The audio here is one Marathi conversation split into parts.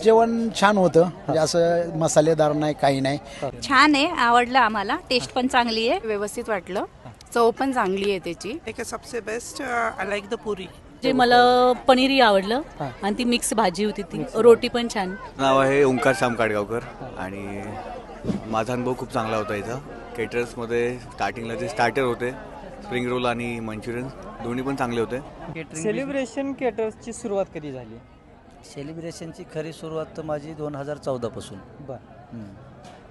जेवण छान होतं, म्हणजे असं मसालेदार नाही, काही नाही. छान आहे, आवडलं आम्हाला. टेस्ट पण चांगली आहे. व्यवस्थित वाटलं, चव पण चांगली आहे त्याची. एक सबसे बेस्ट आई लाइक द पूरी. जे मला पनीरही आवडलं आणि ती मिक्स भाजी होती, ती रोटी पण छान. नाव आहे ओंकार श्याम काडगावकर आणि माझा अनुभव खूप चांगला होता इथं. केटरर्समध्ये स्टार्टिंगला जे स्टार्टर होते स्प्रिंग रोल आणि मंचुरियन दोन्ही पण चांगले होते. सेलिब्रेशन केटर्सची सुरुवात कधी झाली? सेलिब्रेशनची खरी सुरुवात तर माझी 2014 पासून. बर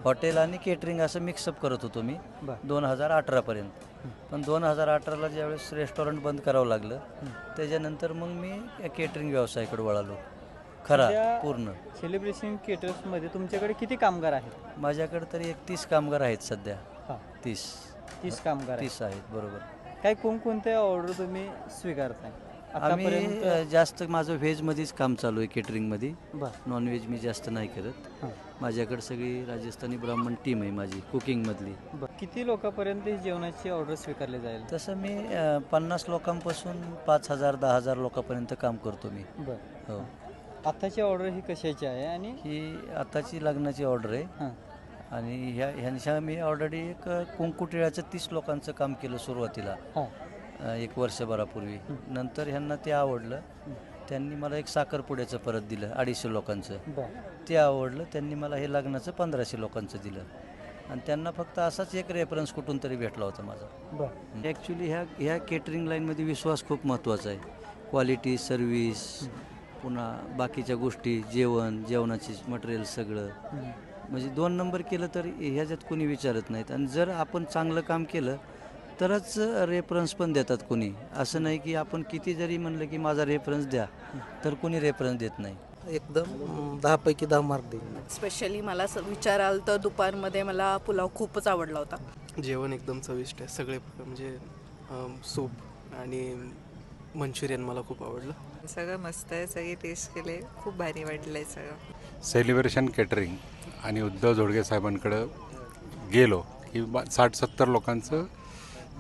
हॉटेल आणि केटरिंग असं मिक्सअप करत होतो मी 2018पर्यंत. पण 2018ला ज्यावेळेस रेस्टॉरंट बंद करावं लागलं त्याच्यानंतर मग मी केटरिंग व्यवसायाकडे वळालो खरा पूर्ण. सेलिब्रेशन केटर्समध्ये तुमच्याकडे किती कामगार आहेत? माझ्याकडे तरी 31 कामगार आहेत सध्या. हां 30 कामगार 30 आहेत बरोबर. काय कोणकोणत्या ऑर्डर तुम्ही स्वीकारताय आम्ही जास्त माझं व्हेजमध्येच काम चालू आहे केटरिंगमध्ये. बरं नॉनव्हेज मी जास्त नाही करत. हां माझ्याकडे सगळी राजस्थानी ब्राह्मण टीम आहे माझी कुकिंगमधली. बरं किती लोकांपर्यंत ही जेवणाची ऑर्डर स्वीकारली जाईल? तसं मी 50 लोकांपासून 5,000 10,000 लोकांपर्यंत काम करतो मी. बरं हो. आताची ऑर्डर ही कशाची आहे? आणि ही आताची लग्नाची ऑर्डर आहे. हां आणि ह्यांच्या मी ऑलरेडी एक कुंकू टिळाचं 30 लोकांचं काम केलं सुरुवातीला हां 1 वर्षभरापूर्वी. नंतर ह्यांना ते आवडलं, त्यांनी मला एक साखरपुड्याचं परत दिलं 250 लोकांचं. बरं ते आवडलं, त्यांनी मला हे लग्नाचं 1500 लोकांचं दिलं. आणि त्यांना फक्त असाच एक रेफरन्स कुठून तरी भेटला होता माझा. बरं ॲक्च्युली ह्या केटरिंग लाईनमध्ये विश्वास खूप महत्त्वाचा आहे. क्वालिटी सर्व्हिस, पुन्हा बाकीच्या गोष्टी, जेवणाची मटेरियल सगळं. म्हणजे 2 नंबर केलं तर ह्याच्यात कोणी विचारत नाहीत. आणि जर आपण चांगलं काम केलं तरच रेफरन्स पण देतात कोणी. असं नाही की आपण किती जरी म्हणलं की माझा रेफरन्स द्या तर कोणी रेफरन्स देत नाही. एकदम 10 पैकी 10 मार्क देईन. स्पेशली मला विचाराल तर दुपारमध्ये मला पुलाव खूपच आवडला होता. जेवण एकदम चविष्ट आहे. सगळे म्हणजे सूप आणि मंचुरियन मला खूप आवडलं. सगळं मस्त आहे, सगळी टेस्ट केले, खूप भारी वाटलं आहे सगळं. सेलिब्रेशन केटरिंग आणि उद्धव जोडगे साहेबांकडं गेलो की 60-70 लोकांचं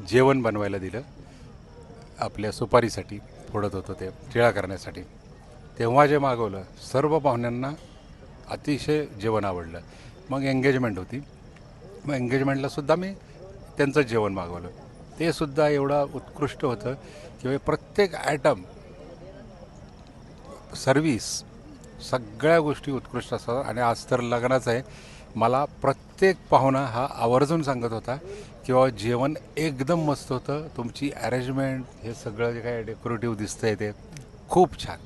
जेवण बनवायला दिलं. आपल्या सुपारीसाठी फोडत होतं ते टिळा करण्यासाठी. तेव्हा जे मागवलं सर्व पाहुण्यांना अतिशय जेवण आवडलं. मग एंगेजमेंट होती, मग एंगेजमेंटलासुद्धा मी त्यांचं जेवण मागवलं. ते सुद्धा एवढं उत्कृष्ट होतं की प्रत्येक ॲटम सर्व्हिस सगळ्या गोष्टी उत्कृष्ट असतात. आणि आज तर लग्नाचं आहे, मला प्रत्येक पाहुणा हा आवर्जून सांगत होता किंवा जेवण एकदम मस्त होतं, तुमची अरेंजमेंट हे सगळं जे काय डेकोरेटिव्ह दिसतंय ते खूप छान.